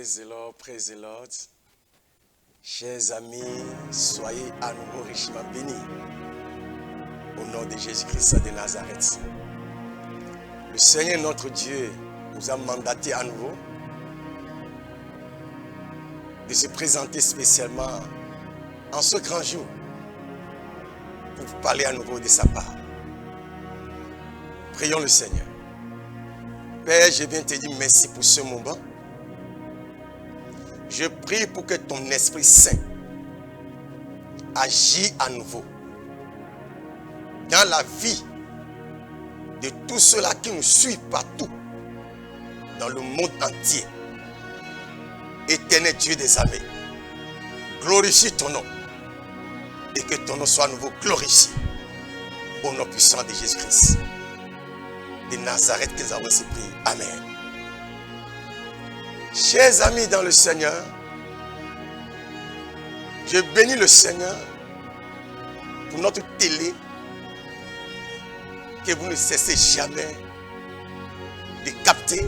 Praise the Lord, praise the Lord. Chers amis, soyez à nouveau richement bénis. Au nom de Jésus-Christ de Nazareth. Le Seigneur notre Dieu nous a mandaté à nouveau de se présenter spécialement en ce grand jour pour vous parler à nouveau de sa part. Prions le Seigneur. Père, je viens te dire merci pour ce moment. Je prie pour que ton Esprit Saint agisse à nouveau dans la vie de tous ceux-là qui nous suivent partout dans le monde entier. Éternel Dieu des armées, glorifie ton nom et que ton nom soit à nouveau glorifié au nom puissant de Jésus-Christ de Nazareth que nous avons ainsi prié. Amen. Chers amis dans le Seigneur, je bénis le Seigneur pour notre télé, que vous ne cessez jamais de capter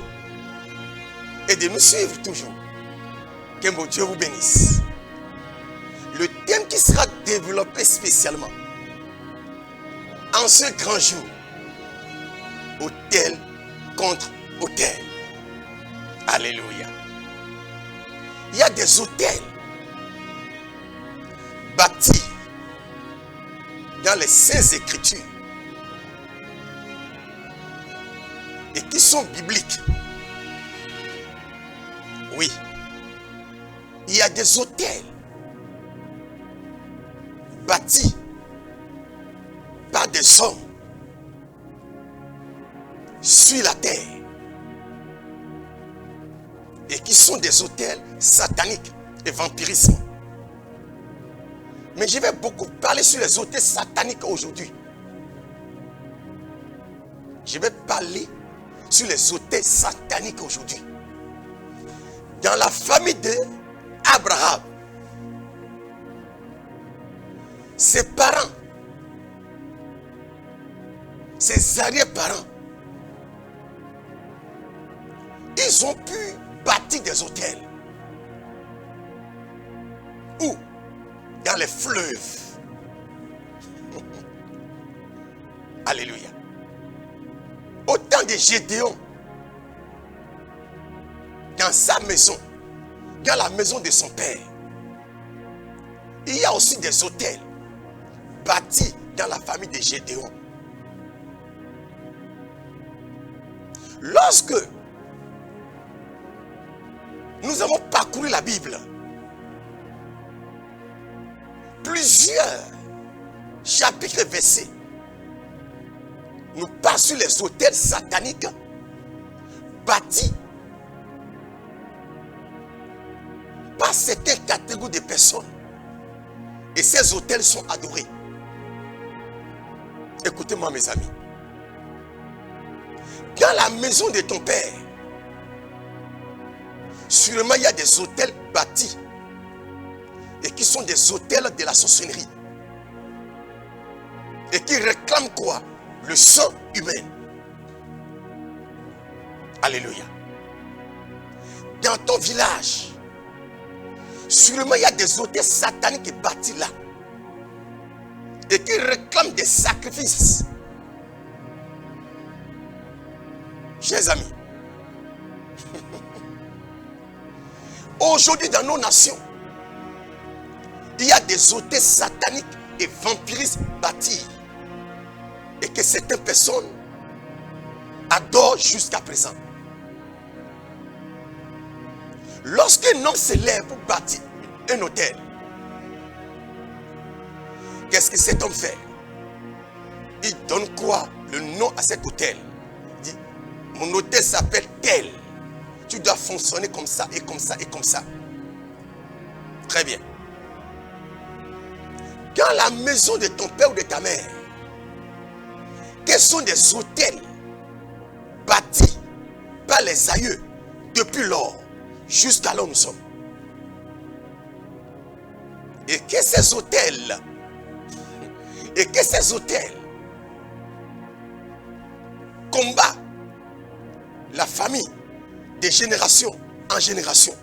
et de nous suivre toujours. Que mon Dieu vous bénisse. Le thème qui sera développé spécialement en ce grand jour, autel contre autel. Alléluia. Il y a des autels bâtis dans les Saintes Écritures et qui sont bibliques. Oui, il y a des autels bâtis par des hommes sur la terre et qui sont des autels sataniques et vampirisme. Mais je vais beaucoup parler sur les autels sataniques aujourd'hui. Je vais parler sur les autels sataniques aujourd'hui. Dans la famille d'Abraham, ses parents, ses arrière-parents, ils ont pu bâtir des autels. Où? Dans les fleuves. Alléluia. Au temps de Gédéon, dans sa maison, dans la maison de son père, il y a aussi des autels bâtis dans la famille de Gédéon. Lorsque nous avons parcouru la Bible, plusieurs chapitres et versets nous parlent sur les autels sataniques bâtis par certaines catégories de personnes. Et ces autels sont adorés. Écoutez-moi mes amis. Dans la maison de ton père, sûrement il y a des autels bâtis et qui sont des autels de la sorcellerie et qui réclament quoi? Le sang humain. Alléluia. Dans ton village, sûrement il y a des autels sataniques bâtis là et qui réclament des sacrifices. Chers amis, aujourd'hui dans nos nations, il y a des autels sataniques et vampiristes bâtis et que certaines personnes adorent jusqu'à présent. Lorsqu'un homme se lève pour bâtir un autel, qu'est-ce que cet homme fait? Il donne quoi? Le nom à cet autel. Il dit, mon autel s'appelle tel. Tu dois fonctionner comme ça et comme ça et comme ça. Très bien. Dans la maison de ton père ou de ta mère, quels sont des autels bâtis par les aïeux depuis lors jusqu'à là où nous sommes? Et que ces autels combattent la famille de génération en génération.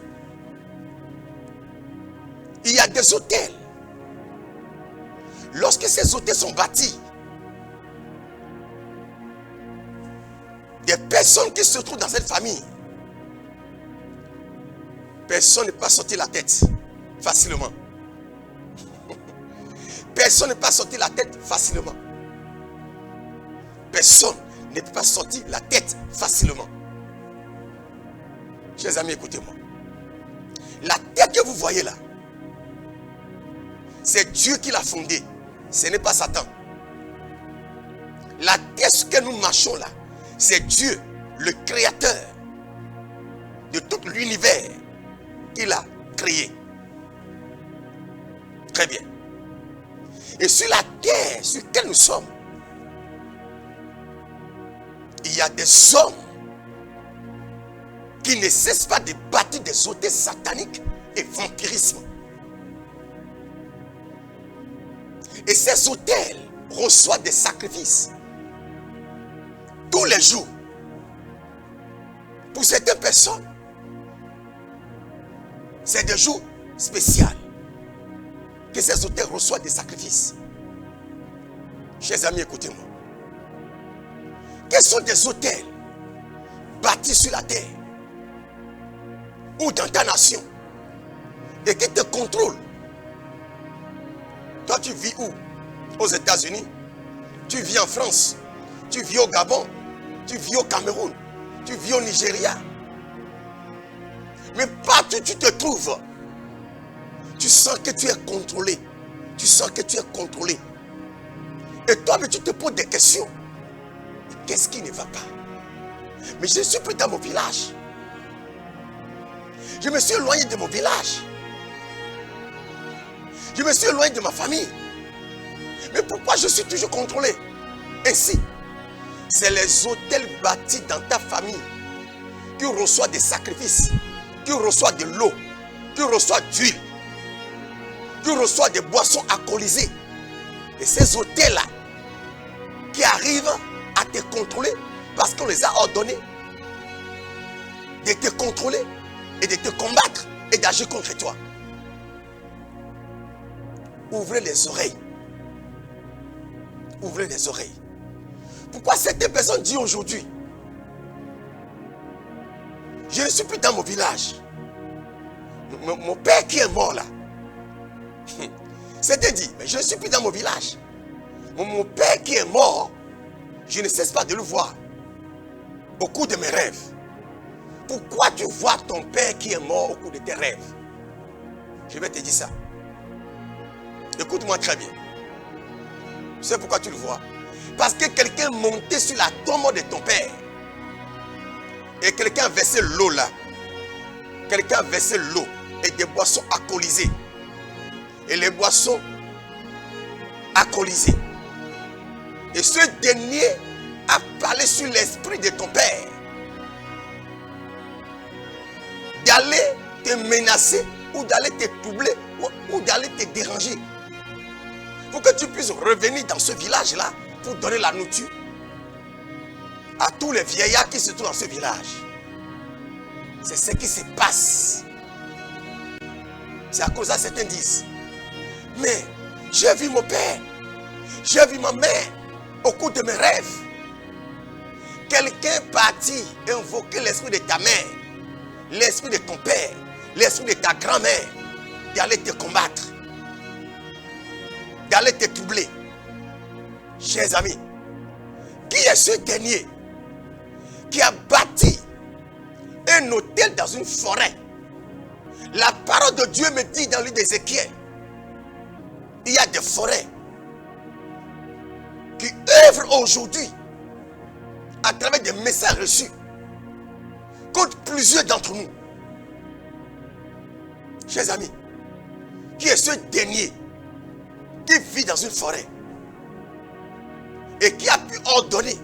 Il y a des hôtels. Lorsque ces hôtels sont bâtis, des personnes qui se trouvent dans cette famille, personne ne peut pas sortir la tête facilement. Personne ne peut pas sortir la tête facilement. Personne ne peut pas sortir la tête facilement. Chers amis, écoutez-moi. La tête que vous voyez là, c'est Dieu qui l'a fondée. Ce n'est pas Satan. La terre sur laquelle nous marchons là, c'est Dieu, le créateur de tout l'univers qu'il a créé. Très bien. Et sur la terre sur laquelle nous sommes, il y a des hommes qui ne cessent pas de bâtir des hôtels sataniques et vampirisme. Et ces hôtels reçoivent des sacrifices tous les jours. Pour certaines personnes, c'est des jours spéciaux que ces hôtels reçoivent des sacrifices. Chers amis, écoutez-moi. Quels sont des hôtels bâtis sur la terre ou dans ta nation et qui te contrôlent? Toi, tu vis où? Aux États-Unis? Tu vis en France? Tu vis au Gabon? Tu vis au Cameroun? Tu vis au Nigeria? Mais partout où tu te trouves, tu sens que tu es contrôlé. Tu sens que tu es contrôlé. Et toi, mais tu te poses des questions. Qu'est-ce qui ne va pas? Mais je ne suis plus dans mon village. Je me suis éloigné de mon village. Je me suis éloigné de ma famille. Mais pourquoi je suis toujours contrôlé? Ainsi, c'est les hôtels bâtis dans ta famille qui reçoivent des sacrifices, qui reçoivent de l'eau, qui reçoivent d'huile, qui reçoivent des boissons alcoolisées. Et ces hôtels-là qui arrivent à te contrôler parce qu'on les a ordonnés de te contrôler et de te combattre et d'agir contre toi. Ouvrez les oreilles. Ouvrez les oreilles. Pourquoi certaines personnes disent aujourd'hui, je ne suis plus dans mon village. Mon père qui est mort là. C'était dit, mais je ne suis plus dans mon village. Mon père qui est mort, je ne cesse pas de le voir au cours de mes rêves. Pourquoi tu vois ton père qui est mort au cours de tes rêves? Je vais te dire ça. Écoute-moi très bien. Tu sais pourquoi tu le vois? Parce que quelqu'un est monté sur la tombe de ton père. Et quelqu'un a versé l'eau là. Quelqu'un a versé l'eau et des boissons alcoolisées. Et les boissons alcoolisées. Et ce dernier a parlé sur l'esprit de ton père. D'aller te menacer ou d'aller te troubler ou d'aller te déranger. Pour que tu puisses revenir dans ce village-là pour donner la nourriture à tous les vieillards qui se trouvent dans ce village. C'est ce qui se passe. C'est à cause de ça que certains disent, mais j'ai vu mon père, j'ai vu ma mère au cours de mes rêves. Quelqu'un est parti invoquer l'esprit de ta mère, l'esprit de ton père, l'esprit de ta grand-mère, d'aller te combattre, d'aller te troubler. Chers amis, qui est ce dernier qui a bâti un hôtel dans une forêt? La parole de Dieu me dit dans le livre d'Ézéchiel, il y a des forêts qui œuvrent aujourd'hui à travers des messages reçus contre plusieurs d'entre nous. Chers amis, qui est ce dernier qui vit dans une forêt et qui a pu ordonner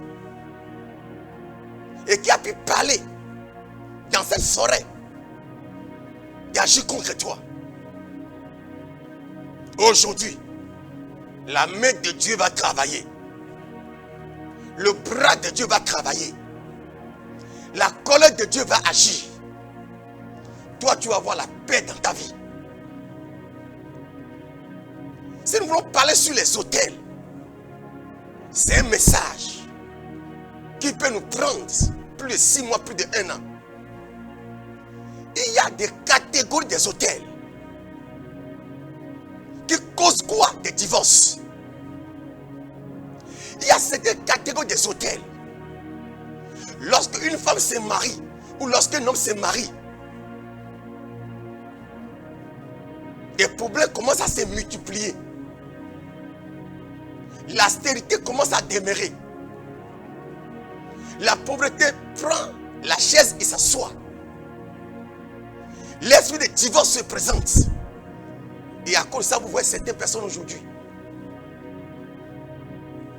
et qui a pu parler dans cette forêt d'agir contre toi? Aujourd'hui, la main de Dieu va travailler. Le bras de Dieu va travailler. La colère de Dieu va agir. Toi, tu vas avoir la paix dans ta vie. Si nous voulons parler sur les autels, c'est un message qui peut nous prendre plus de 6 mois, plus de 1 an. Il y a des catégories des autels qui causent quoi? Des divorces. Il y a cette catégorie des autels. Lorsque une femme se marie ou lorsqu'un homme se marie, des problèmes commencent à se multiplier. L'austérité commence à demeurer. La pauvreté prend la chaise et s'assoit. L'esprit de divorce se présente. Et à cause de ça, vous voyez certaines personnes aujourd'hui.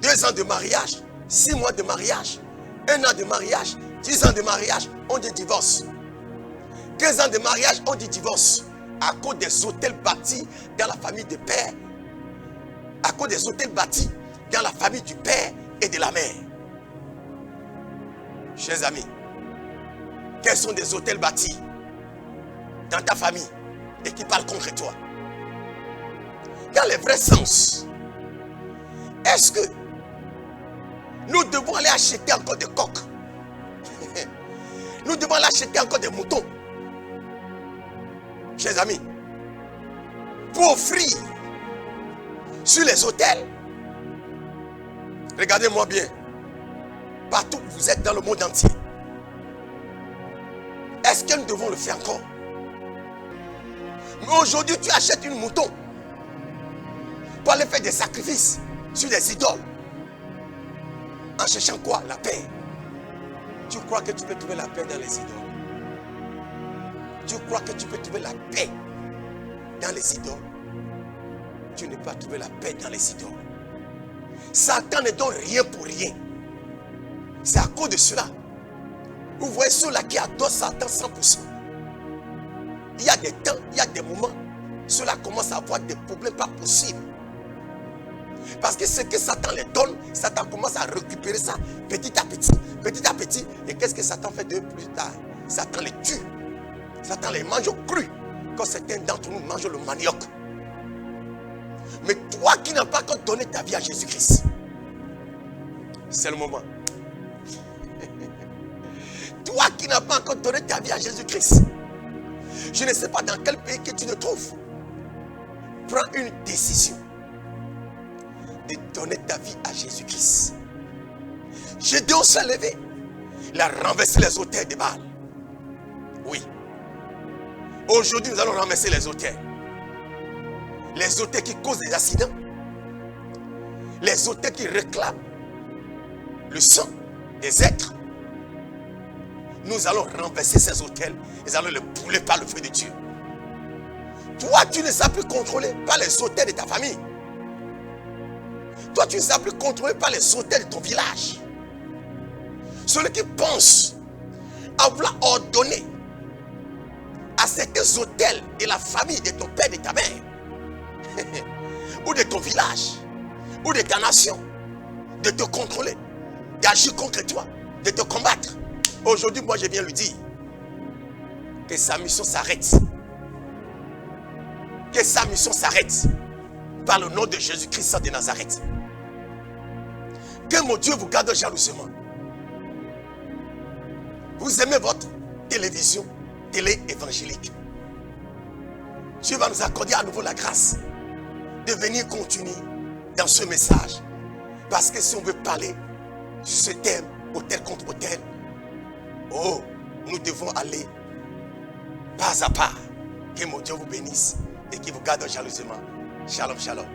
2 ans de mariage, 6 mois de mariage, 1 an de mariage, 10 ans de mariage, on dit divorce. 15 ans de mariage, on dit divorce. À cause des hôtels bâtis dans la famille du père. À cause des hôtels bâtis dans la famille du père et de la mère. Chers amis, quels sont des hôtels bâtis dans ta famille et qui parlent contre toi? Dans le vrai sens, est-ce que nous devons aller acheter encore des coqs? Nous devons aller acheter encore des moutons? Chers amis, pour offrir sur les hôtels, regardez-moi bien, partout où vous êtes dans le monde entier, est-ce que nous devons le faire encore? Mais aujourd'hui, tu achètes une mouton pour aller faire des sacrifices sur des idoles. En cherchant quoi? La paix. Tu crois que tu peux trouver la paix dans les idoles? Tu crois que tu peux trouver la paix dans les idoles? Tu ne peux pas trouver la paix dans les idoles. Satan ne donne rien pour rien. C'est à cause de cela. Vous voyez ceux-là qui adorent Satan 100%. Il y a des temps, il y a des moments, ceux-là commencent à avoir des problèmes pas possibles. Parce que ce que Satan les donne, Satan commence à récupérer ça petit à petit, petit à petit. Et qu'est-ce que Satan fait de plus tard? Satan les tue. Satan les mange au cru. Quand certains d'entre nous mangent le manioc. Mais toi qui n'as pas encore donné ta vie à Jésus-Christ, c'est le moment. Toi qui n'as pas encore donné ta vie à Jésus-Christ, je ne sais pas dans quel pays que tu te trouves, prends une décision de donner ta vie à Jésus-Christ. Gédéon s'est levé, il a renversé les autels de Baal. Oui. Aujourd'hui, nous allons renverser les autels. Les autels qui causent des accidents. Les autels qui réclament le sang des êtres. Nous allons renverser ces autels. Nous allons les brûler par le feu de Dieu. Toi, tu ne seras plus contrôlé par les autels de ta famille. Toi, tu ne seras plus contrôlé par les autels de ton village. Celui qui pense à vouloir ordonner à certains autels de la famille de ton père et de ta mère, ou de ton village, ou de ta nation, de te contrôler, d'agir contre toi, de te combattre. Aujourd'hui, moi, je viens lui dire que sa mission s'arrête. Que sa mission s'arrête par le nom de Jésus-Christ de Nazareth. Que mon Dieu vous garde jalousement. Vous aimez votre télévision, télé évangélique. Dieu va nous accorder à nouveau la grâce de venir continuer dans ce message. Parce que si on veut parler sur ce thème, autel contre autel, oh, nous devons aller pas à pas. Que mon Dieu vous bénisse et qu'il vous garde jalousement. Shalom, shalom.